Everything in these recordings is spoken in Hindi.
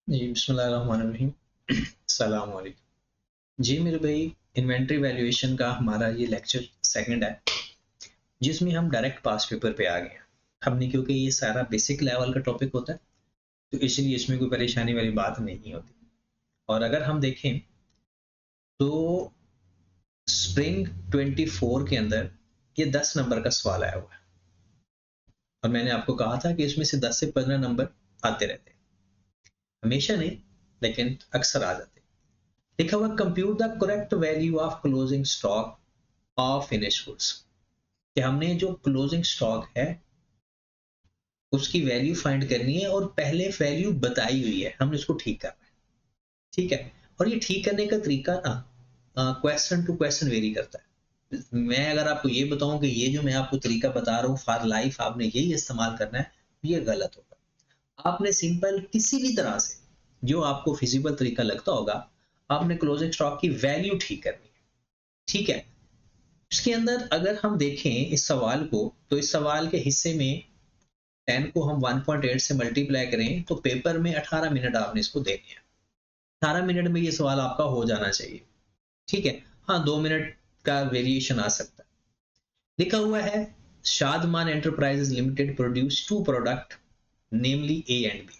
जी, बिस्मिल्लाहिर्रहमानिर्रहीम। अस्सलाम वालेकुम। जी मेरे भाई, इन्वेंटरी वैल्यूएशन का हमारा ये लेक्चर सेकंड है, जिसमें हम डायरेक्ट पास पेपर पे आ गए हैं। हमने क्योंकि ये सारा बेसिक लेवल का टॉपिक होता है, तो इसलिए इसमें कोई परेशानी वाली बात नहीं होती। और अगर हम देखें तो स्प्रिंग 24 के अंदर ये 10 नंबर का सवाल आया हुआ है, और मैंने आपको कहा था कि इसमें से 10 से 15 नंबर आते रहते हैं। हमेशा नहीं, लेकिन अक्सर आ जाते हैं। लिखा हुआ compute the correct value of closing stock of finish goods, कि हमने जो क्लोजिंग स्टॉक है उसकी वैल्यू फाइंड करनी है, और पहले वैल्यू बताई हुई है, हमने उसको ठीक करना है। ठीक है। और ये ठीक करने का तरीका ना क्वेश्चन टू क्वेश्चन वेरी करता है। मैं अगर आपको ये बताऊं कि ये जो मैं आपको तरीका बता रहा हूँ फॉर लाइफ आपने यही इस्तेमाल करना है, ये गलत होगा। आपने सिंपल किसी भी तरह से जो आपको फिजिबल तरीका लगता होगा, आपने क्लोजिंग स्टॉक की वैल्यू ठीक करनी है। ठीक है। इसके अंदर अगर हम देखें इस सवाल को, तो इस सवाल के हिस्से में 10 को हम 1.8 से मल्टीप्लाई करें तो पेपर में 18 मिनट आपने इसको देने हैं। 18 मिनट में ये सवाल आपका हो जाना चाहिए। ठीक है। हाँ, 2 मिनट का वेरिएशन आ सकता है। लिखा हुआ है Shadman enterprises limited produce two product namely A and B.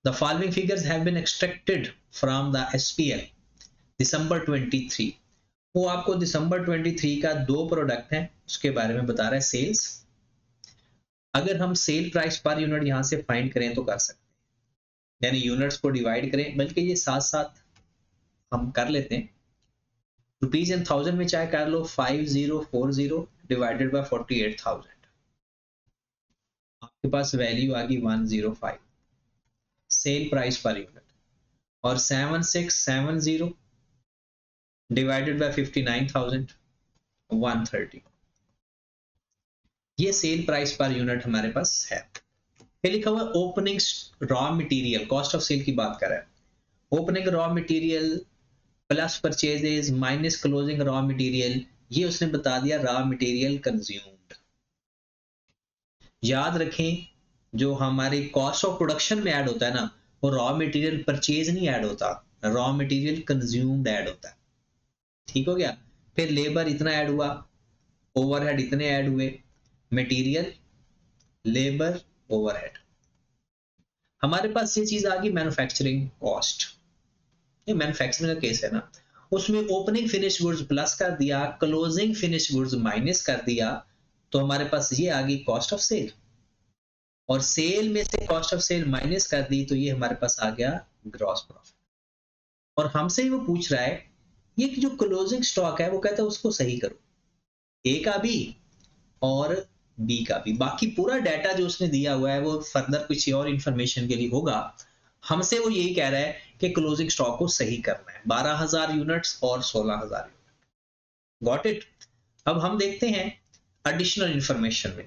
The following figures have been extracted from the SPL December 23। वो आपको दिसंबर 23 का दो प्रोडक्ट है उसके बारे में बता रहा है, सेल्स। अगर हम सेल प्राइस पर यूनिट यहां से फाइंड करें तो कर सकते हैं, यानी यूनिट्स को डिवाइड करें, बल्कि ये साथ साथ हम कर लेते हैं। रुपीज एंड थाउजेंड में चाहे कर लो, 5040 डिवाइडेड बाय 48,000, आपके पास वैल्यू आ गई 105 सेल प्राइस पर यूनिट। और 7670 डिवाइडेड बाय 59,130, ये सेल प्राइस पर यूनिट हमारे पास है। फिर लिखा हुआ opening raw material, cost of sale की बात कर रहा है। Opening raw material plus purchases minus closing raw material, ये उसने बता दिया रॉ मटेरियल कंज्यूम्ड। याद रखें, जो हमारी कॉस्ट ऑफ प्रोडक्शन में ऐड होता है ना, वो रॉ मटेरियल परचेज नहीं ऐड होता, रॉ मटेरियल कंज्यूम्ड ऐड होता है। ठीक हो गया। फिर लेबर इतना ऐड हुआ, ओवरहेड इतने ऐड हुए, मटेरियल, लेबर, ओवरहेड। हमारे पास ये चीज आ गई मैन्युफैक्चरिंग कॉस्ट। ये मैन्युफैक्चरिंग का केस है ना, उसमें ओपनिंग फिनिश गुड्स प्लस कर दिया, क्लोजिंग फिनिश गुड्स माइनस कर दिया, तो हमारे पास ये आ गई कॉस्ट ऑफ सेल। और सेल में से कॉस्ट ऑफ सेल माइनस कर दी, तो ये हमारे पास आ गया ग्रॉस प्रॉफिट। और हमसे ही वो पूछ रहा है, ये जो क्लोजिंग स्टॉक है वो कहता है उसको सही करो, ए का भी और बी का भी। बाकी पूरा डाटा जो उसने दिया हुआ है वो फर्दर कुछ और इंफॉर्मेशन के लिए होगा। हमसे वो यही कह रहा है कि क्लोजिंग स्टॉक को सही करना है, 12,000 यूनिट्स और 16,000 यूनिट। Got it. अब हम देखते हैं एडिशनल इंफॉर्मेशन में।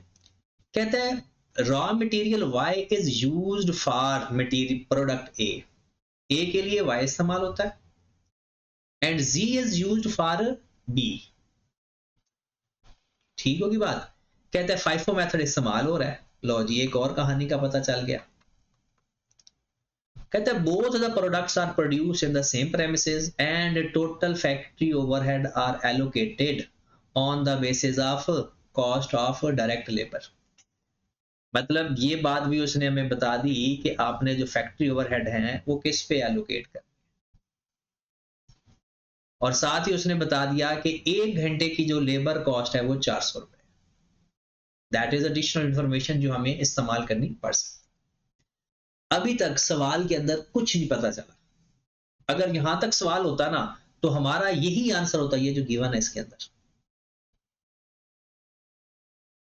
कहता है raw material Y is used for material product A, A के लिए वाई इस्तेमाल होता है, and G is used for B. ठीक होगी बात। कहते हैं फाइफो मेथड इस्तेमाल हो रहा है। लो जी, एक और कहानी का पता चल गया। कहते हैं both the products are produced in the same premises and total factory overhead are allocated on the basis of cost of direct labour. मतलब ये बात भी उसने हमें बता दी कि आपने जो फैक्ट्री ओवरहेड है वो किस पे एलोकेट कर, और साथ ही उसने बता दिया कि 1 घंटे की जो लेबर कॉस्ट है वो 400 रुपए। दैट इज एडिशनल इंफॉर्मेशन जो हमें इस्तेमाल करनी पड़ सकती। अभी तक सवाल के अंदर कुछ नहीं पता चला। अगर यहां तक सवाल होता ना, तो हमारा यही आंसर होता, ये जो गिवन है इसके अंदर।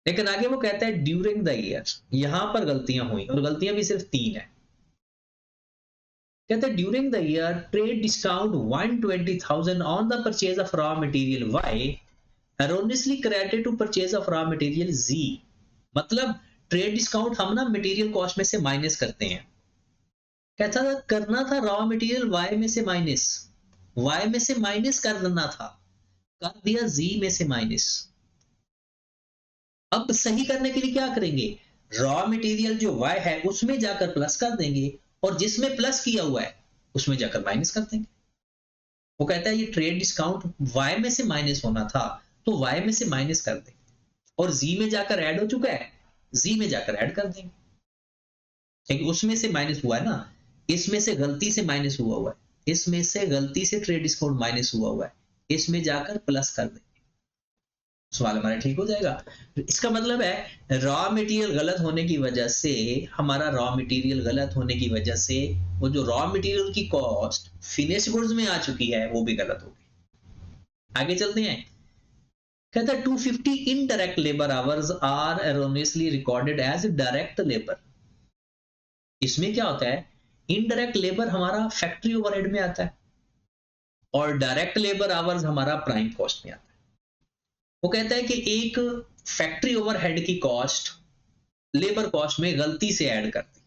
लेकिन आगे वो कहता है ड्यूरिंग द ईयर, यहां पर गलतियां हुई, और गलतियां भी सिर्फ 3 है। कहते हैं during the year trade discount 120,000 on the purchase of raw material Y erroneously credited to purchase of raw material Z। मतलब ट्रेड डिस्काउंट हम ना मटेरियल कॉस्ट में से माइनस करते हैं। कहता था करना था रॉ मटेरियल वाई में से माइनस, वाई में से माइनस कर देना था, कर दिया जी में से माइनस। अब सही करने के लिए क्या करेंगे, रॉ मटेरियल जो वाई है उसमें जाकर प्लस कर देंगे, और जिसमें प्लस किया हुआ है उसमें जाकर माइनस कर देंगे। वो कहता है ये ट्रेड डिस्काउंट वाई में से माइनस होना था तो वाई में से माइनस कर देंगे, और जी में जाकर ऐड हो चुका है, जी में जाकर ऐड कर देंगे, क्योंकि उसमें से माइनस हुआ है ना, इसमें से गलती से माइनस हुआ है, इसमें से गलती से ट्रेड डिस्काउंट माइनस हुआ है, इसमें जाकर प्लस कर देंगे, सवाल हमारा ठीक हो जाएगा। इसका मतलब है रॉ मटेरियल गलत होने की वजह से, हमारा रॉ मटेरियल गलत होने की वजह से वो जो रॉ मटेरियल की कॉस्ट फिनिश गुड्स में आ चुकी है वो भी गलत हो गई। आगे चलते हैं, कहता है 250 indirect labour hours are erroneously recorded as direct labour. इसमें क्या होता है, इनडायरेक्ट लेबर हमारा फैक्ट्री ओवरहेड में आता है और डायरेक्ट लेबर आवर्स हमारा प्राइम कॉस्ट में आता है। वो कहता है कि एक फैक्ट्री ओवरहेड की कॉस्ट लेबर कॉस्ट में गलती से ऐड कर दी।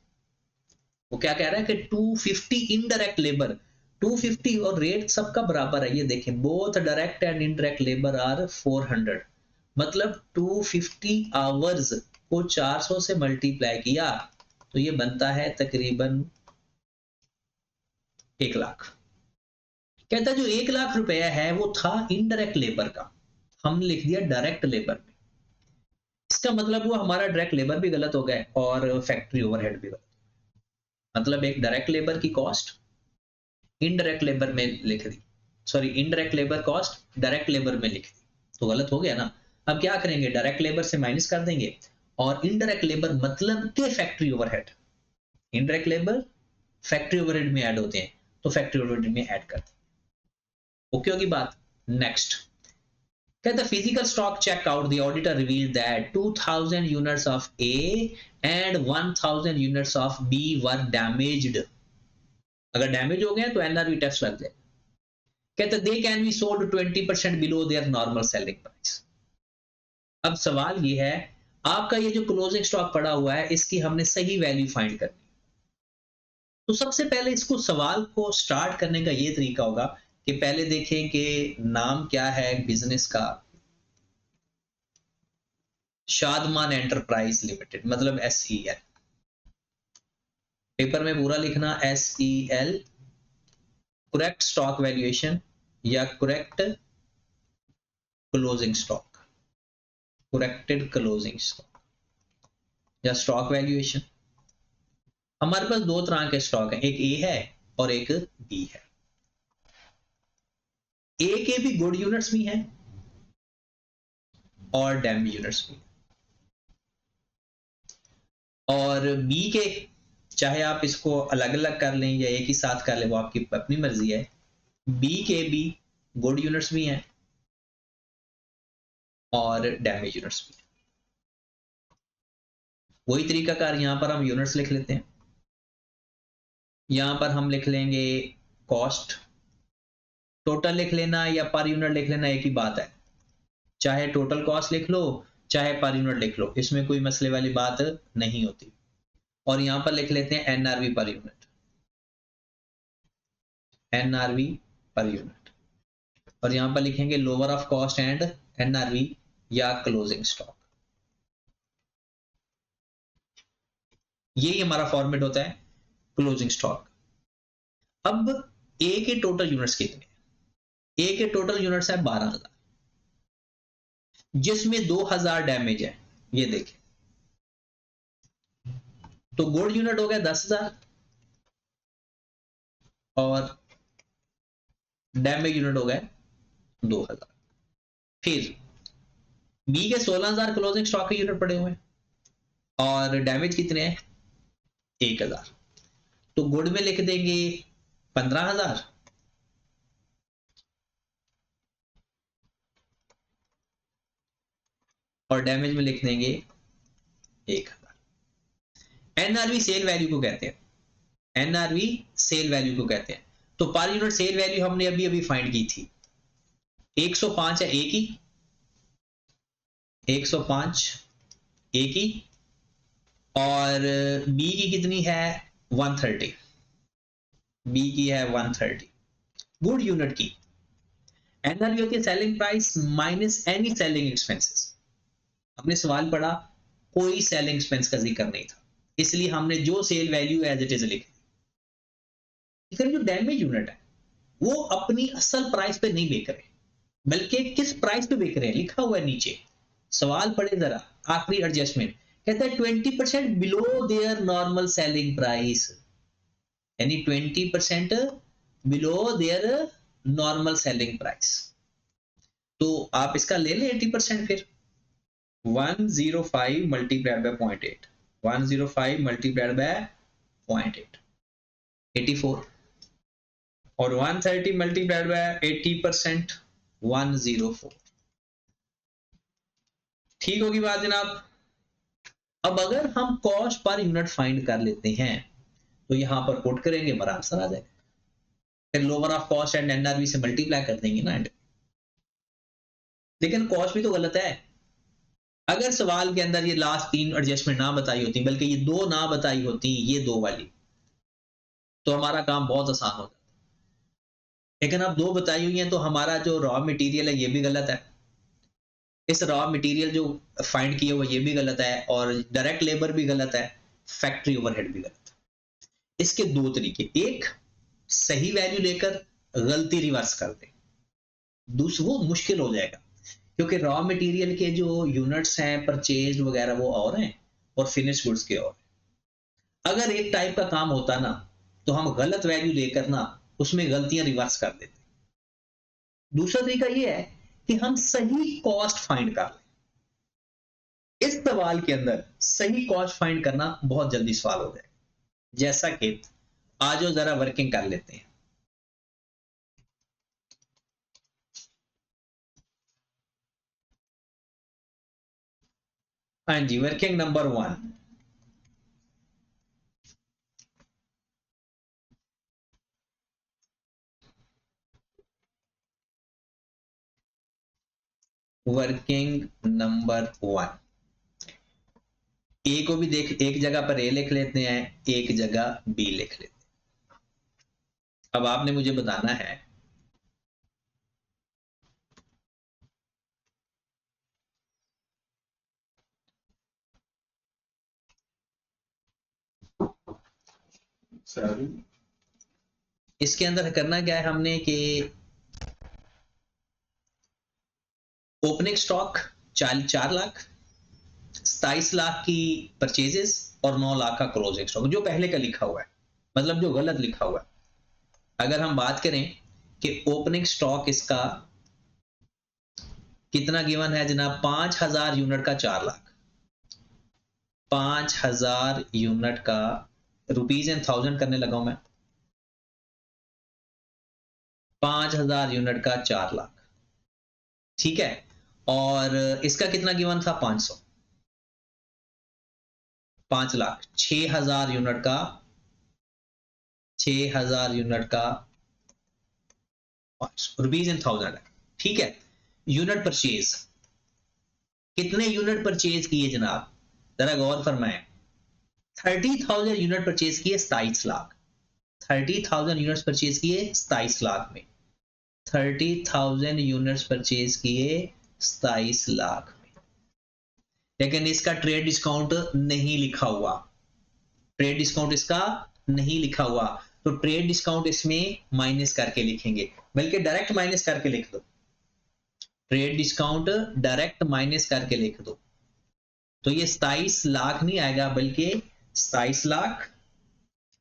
वो क्या कह रहा है कि 250 इनडायरेक्ट लेबर, 250 और रेट सबका बराबर है, ये देखें both direct and indirect labour are 400, मतलब 250 आवर्स को 400 से मल्टीप्लाई किया तो ये बनता है तकरीबन 1 लाख। कहता है जो 1 लाख रुपया है वो था इनडायरेक्ट लेबर का, हमने लिख दिया डायरेक्ट लेबर में। इसका मतलब हुआ हमारा डायरेक्ट लेबर भी गलत हो गया और फैक्ट्री ओवरहेड भी गलत। मतलब एक डायरेक्ट लेबर की कॉस्ट इनडायरेक्ट लेबर में लिख दी, sorry indirect labour cost direct labour में लिख दी, तो गलत हो गया ना। अब क्या करेंगे, डायरेक्ट लेबर से माइनस कर देंगे और इनडायरेक्ट लेबर मतलब के factory overhead, indirect labour factory overhead में ऐड होते हैं तो फैक्ट्री ओवरहेड में ऐड कर दें। ओके होगी बात। नेक्स्ट कहता physical stock checkout the auditor revealed that 2000 units of A and 1000 units of B were damaged. अगर डैमेज हो गए तो एनआरवी टैक्स लग जाए। कहता they can be sold 20% below their normal selling price. अब सवाल ये है, आपका ये जो क्लोजिंग स्टॉक पड़ा हुआ है इसकी हमने सही वैल्यू फाइंड करनी। तो सबसे पहले इसको सवाल को स्टार्ट करने का ये तरीका होगा कि पहले देखें कि नाम क्या है बिजनेस का, शादमान एंटरप्राइज लिमिटेड, मतलब SEL। पेपर में पूरा लिखना SEL, करेक्ट स्टॉक वैल्यूएशन या correct closing stock, corrected closing stock या स्टॉक वैल्यूएशन। हमारे पास दो तरह के स्टॉक हैं, एक ए है और एक बी है। ए के भी गुड यूनिट्स भी हैं और डैम यूनिट्स भी, और बी के चाहे आप इसको अलग अलग कर लें या एक ही साथ कर लें, वो आपकी अपनी मर्जी है। बी के भी गुड यूनिट्स भी हैं और डैमेज यूनिट्स भी। वही तरीका कार यहां पर हम यूनिट्स लिख लेते हैं, यहां पर हम लिख लेंगे कॉस्ट, टोटल लिख लेना या पर यूनिट लिख लेना एक ही बात है, चाहे टोटल कॉस्ट लिख लो चाहे पर यूनिट लिख लो, इसमें कोई मसले वाली बात नहीं होती। और यहां पर लिख लेते हैं NRV per unit, NRV per unit, और यहां पर लिखेंगे lower of cost and NRV या क्लोजिंग स्टॉक। यही हमारा फॉर्मेट होता है क्लोजिंग स्टॉक। अब ए के टोटल यूनिट्स कितने, ए के टोटल यूनिट्स है 12,000, जिसमें 2,000 डैमेज है, ये देखें, तो गुड यूनिट हो गया 10,000 और डैमेज यूनिट हो गए 2,000। फिर बी के 16,000 क्लोजिंग स्टॉक के यूनिट पड़े हुए हैं और डैमेज कितने हैं 1,000, तो गुड में लिख देंगे 15,000 और डैमेज में लिख देंगे 1,000। NRV सेल वैल्यू को कहते हैं, NRV सेल वैल्यू को कहते हैं। तो पर यूनिट सेल वैल्यू हमने अभी अभी फाइंड की थी, 105 है ए की, 105 ए की, और बी की कितनी है 130, बी की है 130 गुड यूनिट की। एनआरवी होती है selling price minus any selling expenses. हमने सवाल पढ़ा कोई सेलिंग एक्सपेंस का जिक्र नहीं था, इसलिए हमने जो sale value as it is लिखी। लेकिन जो डैमेज यूनिट है वो अपनी असल प्राइस पे नहीं बेच रहे, बल्कि किस प्राइस पे बेच रहे हैं लिखा हुआ है नीचे। सवाल पढ़े जरा, आखिरी एडजस्टमेंट कहता है 20% below their normal selling price, यानी 20% below their normal selling price. तो आप इसका ले लें 80% फिर 105 मल्टीप्लाइड बाय 0.8, 105 मल्टीप्लाइड बाय 0.8 84, और 130 मल्टीप्लाइड बाय 80% 104। ठीक होगी बात जनाब। अब अगर हम कॉस्ट पर यूनिट फाइंड कर लेते हैं तो यहां पर पुट करेंगे, हमारा आंसर आ जाएगा, फिर lower of cost and NRV से मल्टीप्लाई कर देंगे ना एंड। लेकिन कॉस्ट भी तो गलत है। अगर सवाल के अंदर ये लास्ट 3 एडजस्टमेंट ना बताई होती, बल्कि ये 2 ना बताई होती, ये 2 वाली, तो हमारा काम बहुत आसान होता। लेकिन अब 2 बताई हुई हैं, तो हमारा जो रॉ मटेरियल है ये भी गलत है, इस रॉ मटेरियल जो फाइंड किए हुए ये भी गलत है, और डायरेक्ट लेबर भी गलत है, फैक्ट्री ओवरहेड भी गलत है। इसके 2 तरीके, एक सही वैल्यू लेकर गलती रिवर्स कर दे, दूसरा वो मुश्किल हो जाएगा क्योंकि रॉ मटेरियल के जो यूनिट्स हैं परचेज वगैरह वो और हैं और फिनिश गुड्स के और। अगर एक टाइप का काम होता ना तो हम गलत वैल्यू लेकर ना उसमें गलतियां रिवर्स कर देते। दूसरा तरीका ये है कि हम सही कॉस्ट फाइंड कर लें। इस सवाल के अंदर सही कॉस्ट फाइंड करना बहुत जल्दी सवाल हो जाएगा, जैसा कि आज जरा वर्किंग कर लेते हैं। हाँ जी, वर्किंग नंबर 1, वर्किंग नंबर 1। ए को भी देख, एक जगह पर ए लिख लेते हैं, एक जगह बी लिख लेते हैं। अब आपने मुझे बताना है इसके अंदर करना क्या है हमने कि ओपनिंग स्टॉक 4 लाख, 27 लाख की परचेजेस और 9 लाख का क्लोजिंग स्टॉक जो पहले का लिखा हुआ है, मतलब जो गलत लिखा हुआ है। अगर हम बात करें कि ओपनिंग स्टॉक इसका कितना गिवन है जनाब, 5000 यूनिट का 4 लाख, 5000 यूनिट का, रुपीज एंड थाउजेंड करने लगा हूं मैं, 5000 यूनिट का 4 लाख, ठीक है। और इसका कितना गिवन था 500, 5 लाख, 6000 यूनिट का, 6000 यूनिट का रुपीज एंड थाउजेंड है, ठीक है। यूनिट परचेज, कितने यूनिट परचेज किए जनाब, जरा गौर फरमाएं। 30,000 यूनिट परचेज किए 27 लाख, 30,000 यूनिट्स परचेज किए 27 लाख में, 30,000 यूनिट्स परचेज किए 27 लाख में, लेकिन इसका ट्रेड डिस्काउंट नहीं लिखा हुआ, ट्रेड डिस्काउंट इसका नहीं लिखा हुआ, तो ट्रेड डिस्काउंट इसमें माइनस करके लिखेंगे, बल्कि डायरेक्ट माइनस करके लिख दो, ट्रेड डिस्काउंट डायरेक्ट माइनस करके लिख दो। तो ये 27 लाख नहीं आएगा, बल्कि 27 लाख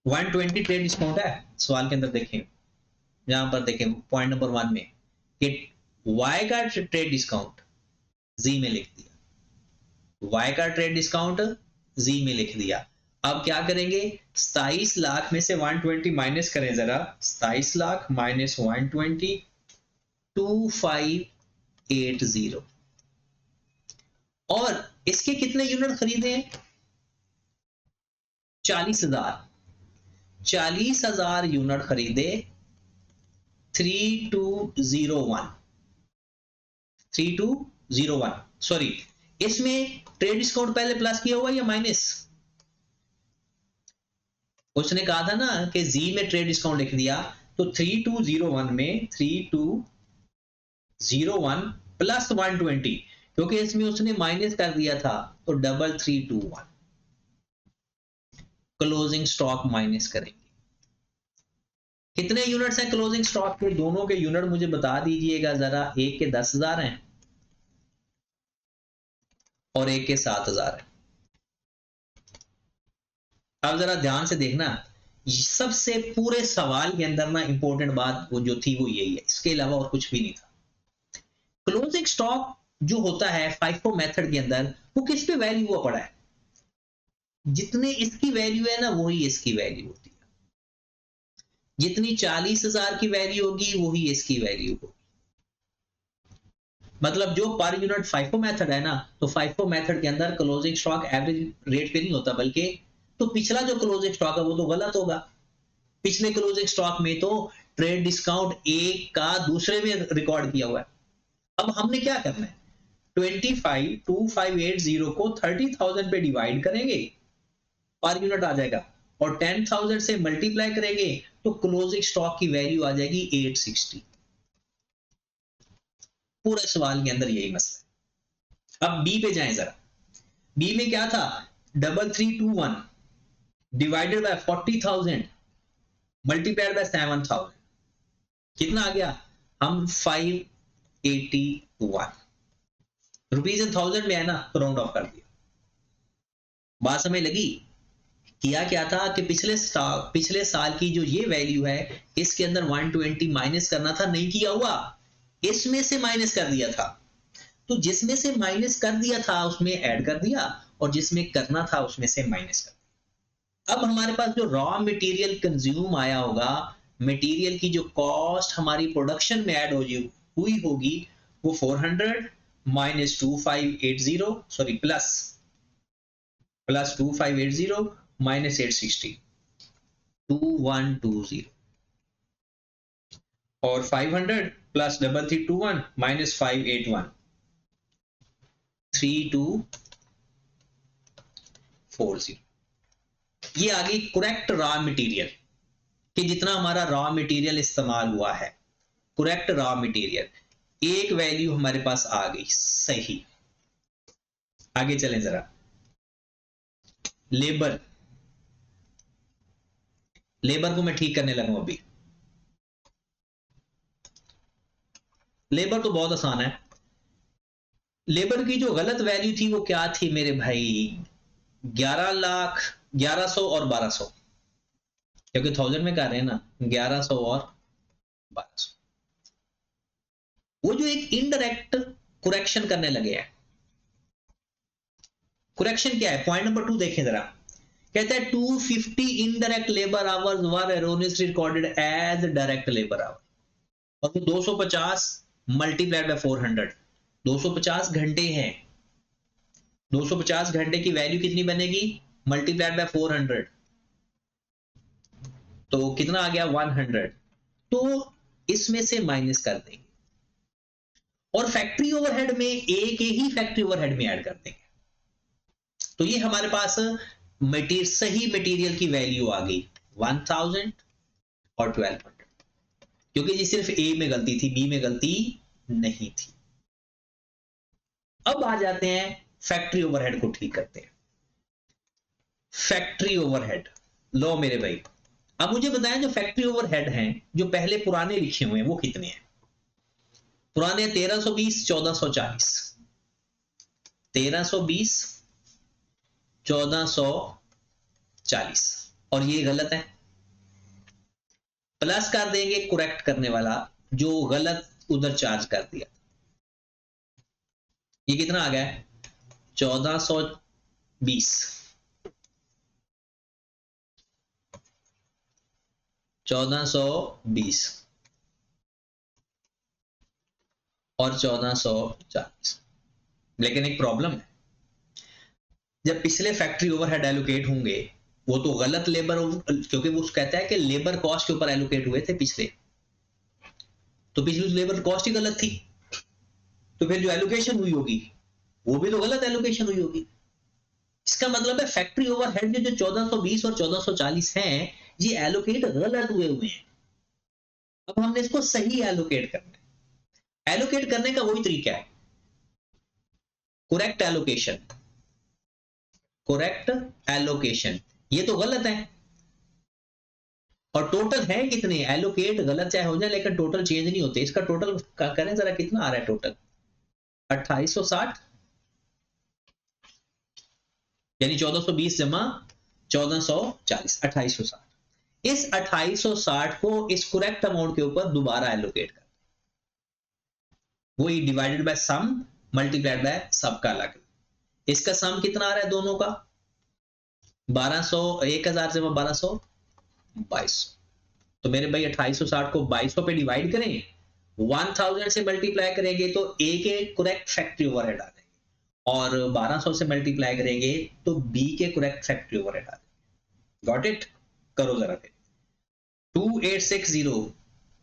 120 ट्रेड डिस्काउंट है सवाल के अंदर। देखें यहां पर, देखें पॉइंट नंबर 1 में कि वाई का ट्रेड डिस्काउंट जी में लिख दिया, वाई का ट्रेड डिस्काउंट जी में लिख दिया। अब क्या करेंगे, 27 लाख में से 120 माइनस करें जरा, 27 लाख माइनस 120, 2580। और इसके कितने यूनिट खरीदे हैं, 40,000, 40,000 यूनिट खरीदे, 3201, 3201, सॉरी इसमें ट्रेड डिस्काउंट पहले प्लस किया हुआ या माइनस, उसने कहा था ना कि जी में ट्रेड डिस्काउंट लिख दिया, तो 3201 में 3201 प्लस 120, क्योंकि इसमें उसने माइनस कर दिया था, तो 3321 क्लोजिंग स्टॉक माइनस करेंगे। कितने यूनिट्स हैं क्लोजिंग स्टॉक के? दोनों के यूनिट मुझे बता दीजिएगा जरा। एक के 10,000 हैं और एक के 7,000 है। अब जरा ध्यान से देखना, सबसे पूरे सवाल के अंदर ना इंपॉर्टेंट बात वो जो थी वो यही है, इसके अलावा और कुछ भी नहीं था। क्लोजिंग स्टॉक जो होता है फाइफो मेथड के अंदर, वो किस पे वैल्यू हुआ पड़ा है? जितने इसकी वैल्यू है ना वही इसकी वैल्यू होती है। जितनी 40,000 की वैल्यू होगी वही इसकी वैल्यू होगी। मतलब जो पर यूनिट फाइफो मेथड है ना, तो फाइफो मेथड के अंदर क्लोजिंग स्टॉक एवरेज रेट पे नहीं होता, बल्कि तो पिछला जो क्लोजिंग स्टॉक है वो तो गलत होगा। पिछले क्लोजिंग स्टॉक में तो ट्रेड डिस्काउंट एक का दूसरे में रिकॉर्ड किया हुआ है। अब हमने क्या करना है, 25,2580 को 30,000 पे डिवाइड करेंगे, पर यूनिट आ जाएगा, और 10,000 से मल्टीप्लाई करेंगे तो क्लोजिंग स्टॉक की वैल्यू आ जाएगी 860। पूरे सवाल के अंदर यही मसला है। अब बी पे जाएं जरा। बी में क्या था, 3321 डिवाइडेड बाय 40,000 मल्टीप्लाइड बाय 7,000, कितना आ गया? हम 581 रुपीज इन थाउजेंड में है ना, तो राउंड ऑफ कर दिया। बात समझ लगी? किया क्या था कि पिछले साल की जो ये वैल्यू है, इसके अंदर 120 माइनस करना था, नहीं किया हुआ, इसमें से माइनस कर दिया था। तो जिसमें से माइनस कर दिया था उसमें ऐड कर दिया, और जिसमें करना था उसमें से माइनस कर दिया। अब हमारे पास जो रॉ मटेरियल कंज्यूम आया होगा, मटेरियल की जो कॉस्ट हमारी प्रोडक्शन में ऐड हुई होगी, वो 400 माइनस 2580, सॉरी प्लस 2580 माइनस 860, 2120, और 500 प्लस 3321 माइनस 581, 3240। ये आ गई करेक्ट रॉ मटेरियल, कि जितना हमारा रॉ मटेरियल इस्तेमाल हुआ है, करेक्ट रॉ मटेरियल, एक वैल्यू हमारे पास आ गई सही। आगे चलें जरा। लेबर, लेबर को मैं ठीक करने लगा अभी। लेबर तो बहुत आसान है। लेबर की जो गलत वैल्यू थी वो क्या थी मेरे भाई? 11,11,00,000 और 1200, क्योंकि 1000 में कर रहे हैं ना, 1100 और 1200। वो जो एक इनडायरेक्ट कुरेक्शन करने लगे हैं। कुरेक्शन क्या है? पॉइंट नंबर 2 देखें जरा। कहता है 250 indirect labour hours were erroneously recorded as direct labour hour, और वो 250 मल्टीप्लाइड बाय 400, 250 घंटे हैं। 250 घंटे की वैल्यू कितनी बनेगी? मल्टीप्लाइड बाय 400, तो कितना आ गया? 100। तो इसमें से माइनस कर देंगे, और फैक्ट्री ओवरहेड में एक ही फैक्ट्री ओवरहेड में ऐड कर देंगे। तो ये हमारे पास सही मटेरियल की वैल्यू आ गई 1000 और 1200, क्योंकि ये सिर्फ ए में गलती थी, बी में गलती नहीं थी। अब आ जाते हैं फैक्ट्री ओवरहेड को ठीक करते हैं। फैक्ट्री ओवरहेड लो मेरे भाई। अब मुझे बताएं जो फैक्ट्री ओवरहेड हैं, जो पहले पुराने लिखे हुए हैं, वो कितने हैं? पुराने 1320 1440, 1320 1440, और ये गलत है। प्लस कर देंगे करेक्ट करने वाला, जो गलत उधर चार्ज कर दिया। ये कितना आ गया? 1420, 1420 और 1440। लेकिन एक प्रॉब्लम है, जब पिछले फैक्ट्री ओवरहेड एलोकेट होंगे, वो तो गलत लेबर, क्योंकि वो कहता है कि लेबर कॉस्ट के ऊपर एलोकेट हुए थे पिछले, तो पिछली लेबर कॉस्ट ही गलत थी, तो फिर जो एलोकेशन हुई होगी वो भी तो गलत एलोकेशन हुई होगी। इसका मतलब है फैक्ट्री ओवरहेड जो 1420 और 1440 हैं, ये एलोकेट गलत हुए हैं। अब हमने इसको सही एलोकेट करना है। एलोकेट करने का वही तरीका है, करेक्ट एलोकेशन। करेक्ट एलोकेशन, ये तो गलत है, और टोटल है कितने, एलोकेट गलत चाहे हो जाए लेकिन टोटल चेंज नहीं होते। इसका टोटल करें जरा, कितना आ रहा है टोटल, 2860, यानी 1420 जमा 1440, 2860। इस 2860 को इस करेक्ट अमाउंट के ऊपर दोबारा एलोकेट कर, वही divided by sum multiplied by सबका अलग। इसका सम कितना आ रहा है दोनों का, 1200, 1000 जमा 1200, 2200। तो मेरे भाई 2860 को 2200 पे डिवाइड करें, 1000 से मल्टीप्लाई करेंगे तो ए के करेक्ट फैक्ट्री ओवरहेड आ जाएंगे, और 1200 से मल्टीप्लाई करेंगे तो बी के करेक्ट फैक्ट्री ओवरहेड आ जाएंगे। Got it? करो जरा फिर 2860,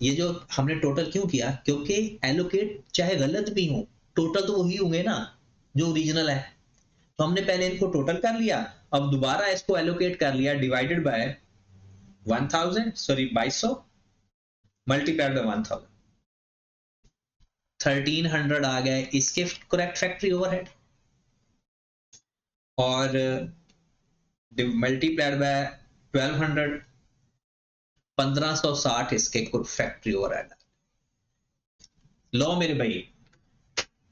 ये जो हमने टोटल क्यों किया, क्योंकि एलोकेट चाहे गलत भी हो टोटल तो वही होंगे ना जो ओरिजिनल है। तो हमने पहले इनको टोटल कर लिया, अब दोबारा इसको एलोकेट कर लिया, divided by 1000, sorry 2200 multiplied by 1000, 1300 आ गए इसके करेक्ट फैक्ट्री ओवरहेड, और मल्टीप्लाइड बाय 1200, 1560 इसके फैक्ट्री ओवरहेड। लो मेरे भाई,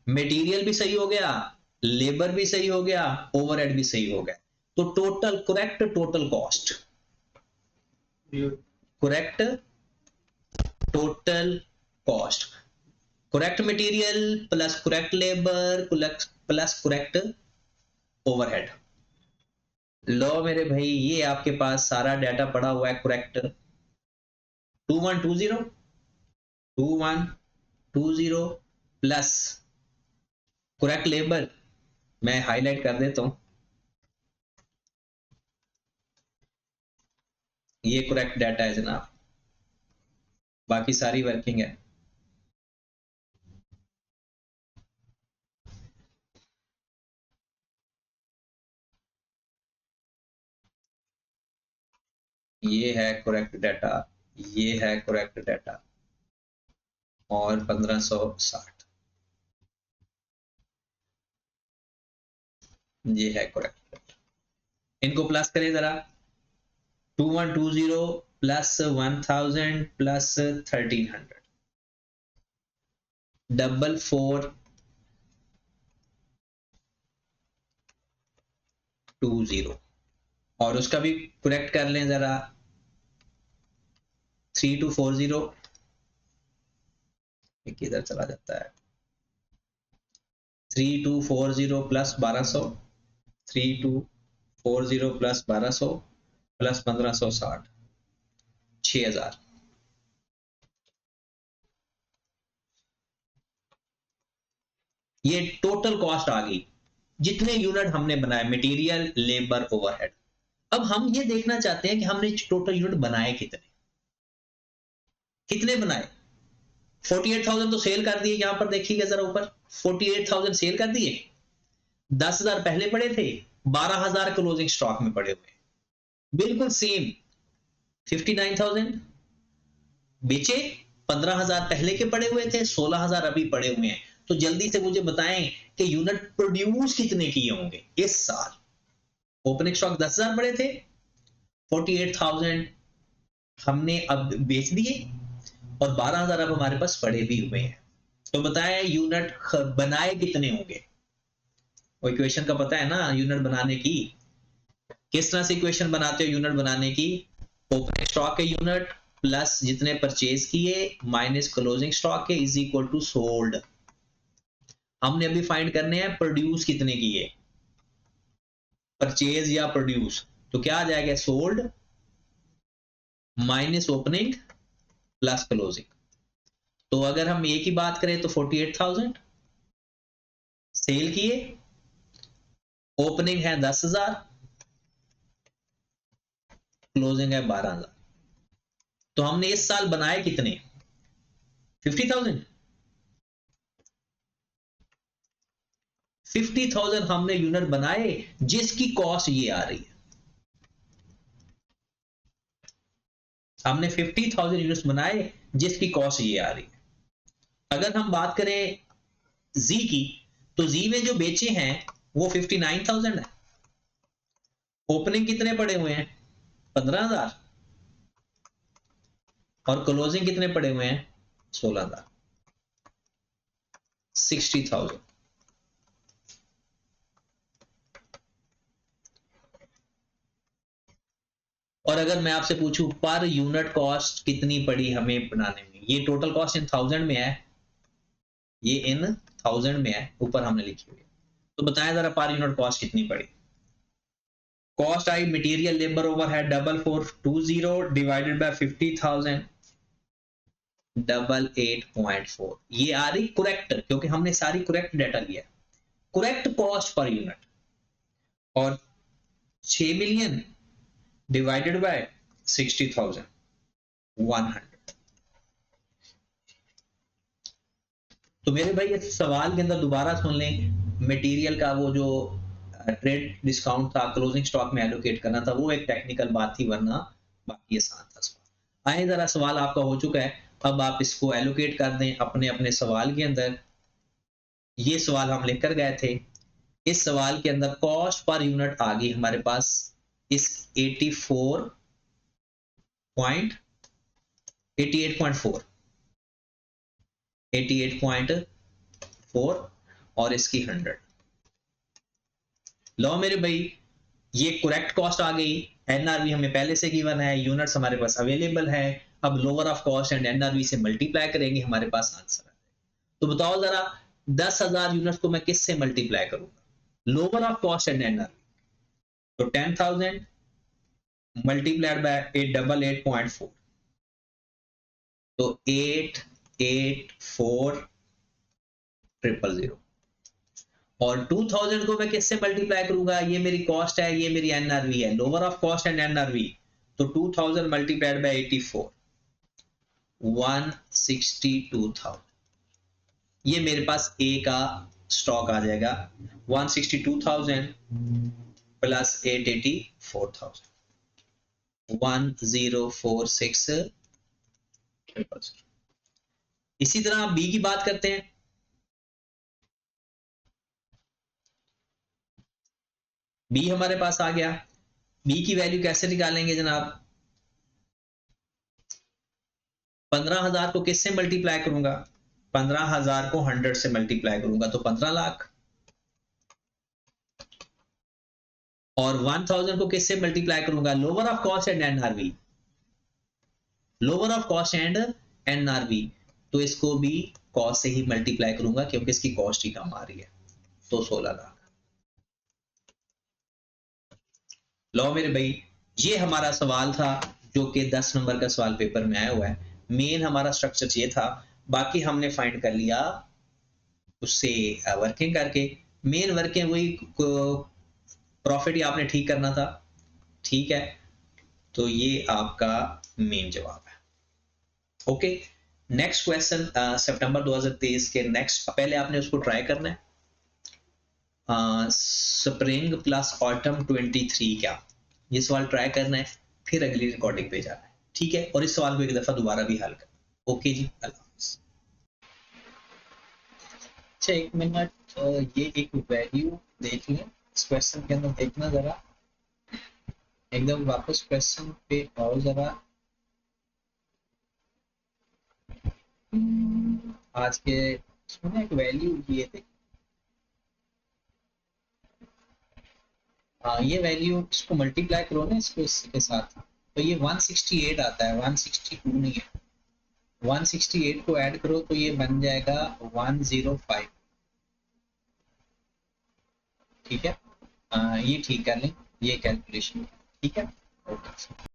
मटेरियल भी सही हो गया, लेबर भी सही हो गया, ओवरहेड भी सही हो गया। तो total correct total cost, correct total cost, correct material plus correct labour plus correct overhead. लो मेरे भाई, ये आपके पास सारा डाटा पड़ा हुआ है करेक्ट। 2120 प्लस करेक्ट लेबर, मैं हाईलाइट कर देता हूं, ये करेक्ट डाटा है जनाब, बाकी सारी वर्किंग है। ये है करेक्ट डाटा, ये है करेक्ट डाटा, और 1560 ये है करेक्ट डाटा। इनको प्लस करें जरा, 2120 प्लस 1000 प्लस 1300, 4420, और उसका भी करेक्ट कर लें जरा, 3240, किधर चला जाता है, 3240 प्लस 1200, 3240 प्लस 1200 प्लस 1560, 6000। ये टोटल कॉस्ट आ गई, जितने यूनिट हमने बनाए, मटेरियल लेबर ओवरहेड। अब हम ये देखना चाहते हैं कि हमने टोटल यूनिट बनाए कितने, कितने बनाए। 48,000 तो सेल कर दिए, यहां पर देखिएगा जरा ऊपर, 48,000 सेल कर दिए, 10,000 पहले पड़े थे, 12,000 क्लोजिंग स्टॉक में पड़े हुए, बिल्कुल सेम। 59,000 बेचे, 15,000 पहले के पड़े हुए थे, 16,000 अभी पड़े हुए हैं। तो जल्दी से मुझे बताएं कि यूनिट प्रोड्यूस कितने किए होंगे इस साल। ओपनिंग स्टॉक 10,000 पड़े थे, 48,000 हमने अब बेच दिए, और 12,000 अब हमारे पास पड़े भी हुए हैं। तो बताएं यूनिट बनाए कितने होंगे। वो इक्वेशन का पता है ना यूनिट बनाने की, किस तरह से इक्वेशन बनाते हो यूनिट बनाने की, ओपनिंग स्टॉक के यूनिट प्लस जितने परचेज किए माइनस क्लोजिंग स्टॉक के इज इक्वल टू सोल्ड। हमने अभी फाइंड करने हैं प्रोड्यूस कितने किए, परचेज या प्रोड्यूस, तो क्या आ जाएगा, sold minus opening plus closing. तो अगर हम एक ही बात करें तो 48,000 सेल किए, ओपनिंग है 10,000, क्लोजिंग है 12,000। तो हमने इस साल बनाए कितने, 50,000। 50,000 हमने यूनिट बनाए जिसकी कॉस्ट ये आ रही है। हमने 50,000 यूनिट्स बनाए जिसकी कॉस्ट ये आ रही है। अगर हम बात करें जी की, तो जी में जो बेचे हैं वो 59,000 है, ओपनिंग कितने पड़े हुए हैं, 15,000, और क्लोजिंग कितने पड़े हुए हैं? 16,000, 60,000। और अगर मैं आपसे पूछूं पर यूनिट कॉस्ट कितनी पड़ी हमें बनाने में, ये टोटल कॉस्ट इन 1000 में है, ये इन 1000 में है, ऊपर हमने लिखी हुई है, तो बताएं जरा पर यूनिट कॉस्ट कितनी पड़ी। Cost I material labour overhead 4420 divided by 50,000 88.4, ये आ रही करेक्ट, क्योंकि हमने सारी करेक्ट डाटा लिया, करेक्ट कॉस्ट पर यूनिट। और 6 मिलियन डिवाइडेड बाय 60,000 100। तो मेरे भाई इस सवाल के अंदर दोबारा सुन लें, मटेरियल का वो जो ट्रेड डिस्काउंट था, क्लोजिंग स्टॉक में एलोकेट करना था, वो एक टेक्निकल बात थी, वरना बाकी आसान था सवाल। आए जरा सवाल आपका हो चुका है, अब आप इसको एलोकेट कर दें अपने अपने सवाल के अंदर। ये सवाल हम लिख कर गए थे, इस सवाल के अंदर कॉस्ट पर यूनिट आ गई हमारे पास इस 88.4 और इसकी 100। लो मेरे भाई, ये करेक्ट कॉस्ट आ गई, एनआरवी हमें पहले से गिवन है, यूनिट्स हमारे पास अवेलेबल है, अब lower of cost and NRV से मल्टीप्लाई करेंगे, हमारे पास आंसर है। तो बताओ जरा 10,000 यूनिट्स को मैं किससे मल्टीप्लाई करूंगा? Lower of cost and NRV, तो 10,000 मल्टीप्लाइड बाय 888.4, तो 884000। और 2000 को मैं किससे मल्टीप्लाई करूंगा? ये मेरी कॉस्ट है, ये मेरी एनआरवी है, lower of cost and NRV, तो 2000 मल्टीप्लाइड बाय 84 162,000। ये मेरे पास ए का स्टॉक आ जाएगा 162,000 प्लस 884,000 1046,000। इसी तरह बी की बात करते हैं। बी हमारे पास आ गया, बी की वैल्यू कैसे निकालेंगे जनाब? 15,000 को किससे मल्टीप्लाई करूंगा? 15,000 को 100 से मल्टीप्लाई करूंगा तो 15 लाख। और 1000 को किससे मल्टीप्लाई करूंगा? Lower of cost and NRV, lower of cost and NRV, तो इसको भी कॉस्ट से ही मल्टीप्लाई करूंगा क्योंकि इसकी कॉस्ट ही कम आ रही है, तो 16 लाख। लो मेरे भाई, ये हमारा सवाल था जो कि 10 नंबर का सवाल पेपर में आया हुआ है। मेन हमारा स्ट्रक्चर ये था, बाकी हमने फाइंड कर लिया उससे वर्किंग करके। मेन वर्किंग वही, प्रॉफिट ही आपने ठीक करना था, ठीक है, तो ये आपका मेन जवाब है। ओके, नेक्स्ट क्वेश्चन सितंबर 2023 के नेक्स्ट, पहले आपने उसको ट्राई करना है, स्प्रिंग प्लस ऑटम 23 क्या, ये सवाल ट्राई करना है, फिर अगली रिकॉर्डिंग पे जाना है, ठीक है, और इस सवाल को एक दफा दोबारा भी हल करना। ओके जी, अल्लाह हाफिज़। अच्छा एक मिनट, ये एक वैल्यू देख लें इस क्वेश्चन के अंदर, देखना जरा एकदम वापस क्वेश्चन पे आओ जरा। आज के इसमें एक वैल्यू ये देख, ये वैल्यू इसको मल्टीप्लाई करो ना इसको इसके साथ, तो ये 168 आता है, 162 नहीं है, 168 को ऐड करो तो ये बन जाएगा 105, ठीक है, ये ठीक कर लें, ये कैलकुलेशन, ठीक है, ओके।